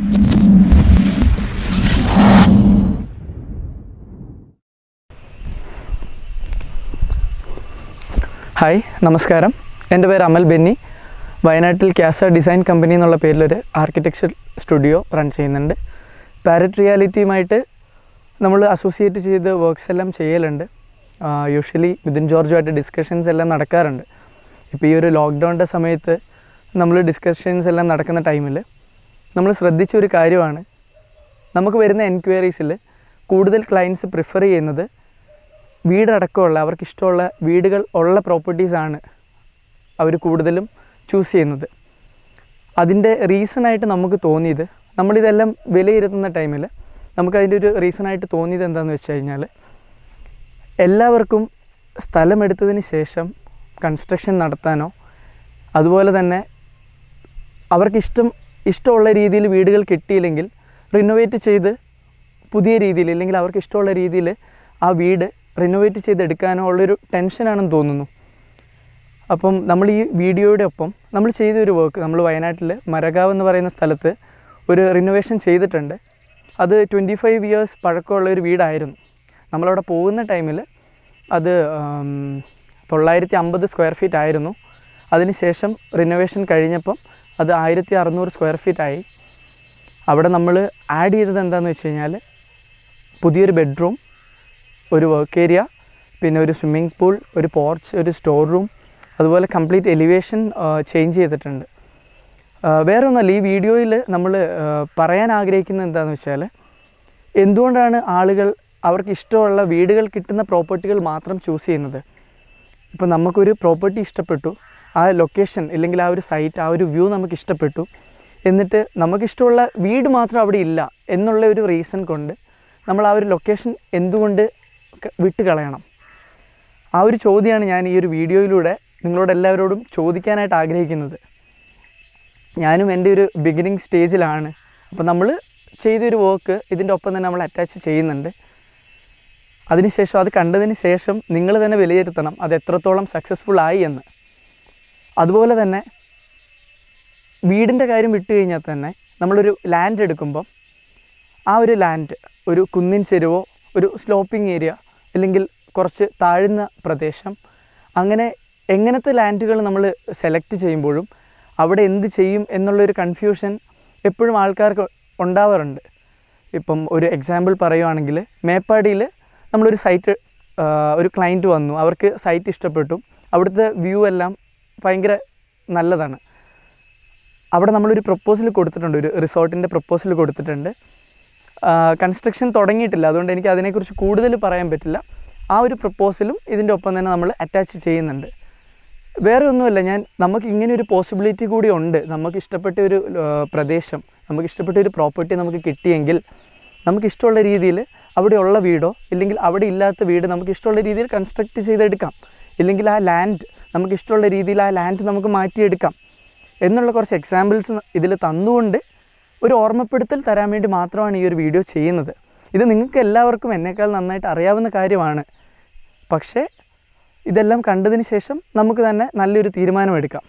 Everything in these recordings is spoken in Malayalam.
ഹായ്, നമസ്കാരം. എൻ്റെ പേര് അമൽ ബെന്നി. വയനാട്ടിൽ ക്യാസ ഡിസൈൻ കമ്പനി എന്നുള്ള പേരിലൊരു ആർക്കിടെക്ചർ സ്റ്റുഡിയോ റൺ ചെയ്യുന്നുണ്ട്. പാരറ്റ് റിയാലിറ്റിയുമായിട്ട് നമ്മൾ അസോസിയേറ്റ് ചെയ്ത് വർക്ക്സ് എല്ലാം ചെയ്യലുണ്ട്. യൂഷ്വലി മിഥുൻ ജോർജുമായിട്ട് ഡിസ്കഷൻസ് എല്ലാം നടക്കാറുണ്ട്. ഇപ്പോൾ ഈ ഒരു ലോക്ക്ഡൗണിൻ്റെ സമയത്ത് നമ്മൾ ഡിസ്കഷൻസ് എല്ലാം നടക്കുന്ന ടൈമിൽ നമ്മൾ ശ്രദ്ധിച്ചൊരു കാര്യമാണ്, നമുക്ക് വരുന്ന എൻക്വയറീസിൽ കൂടുതൽ ക്ലയൻറ്റ്സ് പ്രിഫർ ചെയ്യുന്നത് വീടടക്കമുള്ള അവർക്കിഷ്ടമുള്ള വീടുകൾ ഉള്ള പ്രോപ്പർട്ടീസാണ് അവർ കൂടുതലും ചൂസ് ചെയ്യുന്നത്. അതിൻ്റെ റീസണായിട്ട് നമുക്ക് തോന്നിയത്, നമ്മളിതെല്ലാം വിലയിരുത്തുന്ന ടൈമിൽ നമുക്കതിൻ്റെ ഒരു റീസണായിട്ട് തോന്നിയത് എന്താണെന്ന് വെച്ച് കഴിഞ്ഞാൽ, എല്ലാവർക്കും സ്ഥലമെടുത്തതിന് ശേഷം കൺസ്ട്രക്ഷൻ നടത്താനോ അതുപോലെ തന്നെ ഇഷ്ടമുള്ള രീതിയിൽ വീടുകൾ കിട്ടിയില്ലെങ്കിൽ റിനോവേറ്റ് ചെയ്ത് പുതിയ രീതിയിൽ, അല്ലെങ്കിൽ അവർക്ക് ഇഷ്ടമുള്ള രീതിയിൽ ആ വീട് റിനോവേറ്റ് ചെയ്തെടുക്കാനോ ഉള്ളൊരു ടെൻഷനാണെന്ന് തോന്നുന്നു. അപ്പം നമ്മൾ ഈ വീഡിയോയുടെ ഒപ്പം നമ്മൾ ചെയ്തൊരു വർക്ക്, നമ്മൾ വയനാട്ടിൽ മരകാവ് എന്ന് പറയുന്ന സ്ഥലത്ത് ഒരു റിനോവേഷൻ ചെയ്തിട്ടുണ്ട്. അത് 25 ഇയേഴ്സ് പഴക്കമുള്ളൊരു വീടായിരുന്നു. നമ്മളവിടെ പോകുന്ന ടൈമിൽ അത് 950 സ്ക്വയർ ഫീറ്റ് ആയിരുന്നു. അതിനുശേഷം റിനോവേഷൻ കഴിഞ്ഞപ്പം അത് 1600 സ്ക്വയർ ഫീറ്റായി. അവിടെ നമ്മൾ ആഡ് ചെയ്തത് എന്താണെന്ന് വെച്ച് കഴിഞ്ഞാൽ, പുതിയൊരു ബെഡ്റൂം, ഒരു വർക്ക് ഏരിയ, പിന്നെ ഒരു സ്വിമ്മിംഗ് പൂൾ, ഒരു പോർച്ച്, ഒരു സ്റ്റോർ റൂം, അതുപോലെ കംപ്ലീറ്റ് എലിവേഷൻ ചേഞ്ച് ചെയ്തിട്ടുണ്ട്. വേറെ ഒന്നുമല്ല, ഈ വീഡിയോയിൽ നമ്മൾ പറയാൻ ആഗ്രഹിക്കുന്നത് എന്താണെന്ന് വെച്ചാൽ, എന്തുകൊണ്ടാണ് ആളുകൾ അവർക്ക് ഇഷ്ടമുള്ള വീടുകൾ കിട്ടുന്ന പ്രോപ്പർട്ടികൾ മാത്രം ചൂസ് ചെയ്യുന്നത്. ഇപ്പോൾ നമുക്കൊരു പ്രോപ്പർട്ടി ഇഷ്ടപ്പെട്ടു, ആ ലൊക്കേഷൻ ഇല്ലെങ്കിൽ ആ ഒരു സൈറ്റ്, ആ ഒരു വ്യൂ നമുക്ക് ഇഷ്ടപ്പെട്ടു, എന്നിട്ട് നമുക്കിഷ്ടമുള്ള വീട് മാത്രം അവിടെ ഇല്ല എന്നുള്ള ഒരു റീസൺ കൊണ്ട് നമ്മൾ ആ ഒരു ലൊക്കേഷൻ എന്തുകൊണ്ട് വിട്ട് കളയണം? ആ ഒരു ചോദ്യമാണ് ഞാൻ ഈ ഒരു വീഡിയോയിലൂടെ നിങ്ങളോട് എല്ലാവരോടും ചോദിക്കാനായിട്ട് ആഗ്രഹിക്കുന്നത്. ഞാനും എൻ്റെ ഒരു ബിഗിനിങ് സ്റ്റേജിലാണ്. അപ്പോൾ നമ്മൾ ചെയ്തൊരു വർക്ക് ഇതിൻ്റെ ഒപ്പം തന്നെ നമ്മൾ അറ്റാച്ച് ചെയ്യുന്നുണ്ട്. അതിനുശേഷം അത് കണ്ടതിന് ശേഷം നിങ്ങൾ തന്നെ വിലയിരുത്തണം അത് എത്രത്തോളം സക്സസ്ഫുൾ ആയി എന്ന്. അതുപോലെ തന്നെ വീടിൻ്റെ കാര്യം വിട്ട് കഴിഞ്ഞാൽ തന്നെ നമ്മളൊരു ലാൻഡ് എടുക്കുമ്പം ആ ഒരു ലാൻഡ് ഒരു കുന്നിൻ ചെരുവോ, ഒരു സ്ലോപ്പിംഗ് ഏരിയ, അല്ലെങ്കിൽ കുറച്ച് താഴ്ന്ന പ്രദേശം, അങ്ങനെ എങ്ങനത്തെ ലാൻഡുകൾ നമ്മൾ സെലക്ട് ചെയ്യുമ്പോഴും അവിടെ എന്ത് ചെയ്യും എന്നുള്ളൊരു കൺഫ്യൂഷൻ എപ്പോഴും ആൾക്കാർക്ക് ഉണ്ടാവാറുണ്ട്. ഇപ്പം ഒരു എക്സാമ്പിൾ പറയുവാണെങ്കിൽ, മേപ്പാടിയിൽ നമ്മളൊരു സൈറ്റ്, ഒരു ക്ലയൻറ്റ് വന്നു, അവർക്ക് സൈറ്റ് ഇഷ്ടപ്പെട്ടു, അവിടുത്തെ വ്യൂ എല്ലാം ഭയങ്കര നല്ലതാണ്. അവിടെ നമ്മളൊരു പ്രപ്പോസൽ കൊടുത്തിട്ടുണ്ട്, ഒരു റിസോർട്ടിൻ്റെ പ്രപ്പോസൽ കൊടുത്തിട്ടുണ്ട്. കൺസ്ട്രക്ഷൻ തുടങ്ങിയിട്ടില്ല, അതുകൊണ്ട് എനിക്ക് അതിനെക്കുറിച്ച് കൂടുതൽ പറയാൻ പറ്റില്ല. ആ ഒരു പ്രപ്പോസലും ഇതിൻ്റെ ഒപ്പം തന്നെ നമ്മൾ അറ്റാച്ച് ചെയ്യുന്നുണ്ട്. വേറെ ഒന്നുമല്ല, നമുക്ക് ഇങ്ങനെ ഒരു പോസിബിലിറ്റി കൂടി ഉണ്ട്. നമുക്കിഷ്ടപ്പെട്ട ഒരു പ്രദേശം, നമുക്കിഷ്ടപ്പെട്ട ഒരു പ്രോപ്പർട്ടി നമുക്ക് കിട്ടിയെങ്കിൽ നമുക്കിഷ്ടമുള്ള രീതിയിൽ അവിടെയുള്ള വീടോ ഇല്ലെങ്കിൽ അവിടെ ഇല്ലാത്ത വീട് നമുക്കിഷ്ടമുള്ള രീതിയിൽ കൺസ്ട്രക്റ്റ് ചെയ്തെടുക്കാം. ഇല്ലെങ്കിൽ ആ ലാൻഡ് നമുക്കിഷ്ടമുള്ള രീതിയിൽ ആ ലാൻഡ് നമുക്ക് മാറ്റിയെടുക്കാം എന്നുള്ള കുറച്ച് എക്സാമ്പിൾസ് ഇതിൽ തന്നുകൊണ്ട് ഒരു ഓർമ്മപ്പെടുത്തൽ തരാൻ വേണ്ടി മാത്രമാണ് ഈ ഒരു വീഡിയോ ചെയ്യുന്നത്. ഇത് നിങ്ങൾക്ക് എല്ലാവർക്കും എന്നേക്കാൾ നന്നായിട്ട് അറിയാവുന്ന കാര്യമാണ്. പക്ഷേ ഇതെല്ലാം കണ്ടതിന് ശേഷം നമുക്ക് തന്നെ നല്ലൊരു തീരുമാനമെടുക്കാം.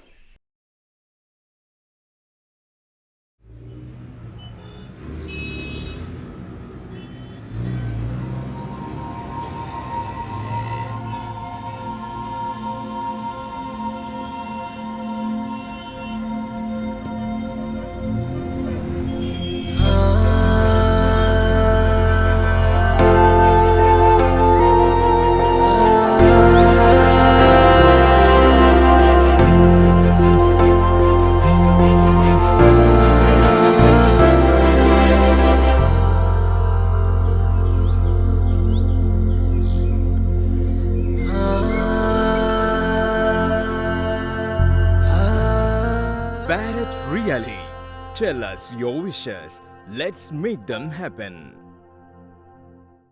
Parrot Reality. Tell us your wishes. Let's make them happen.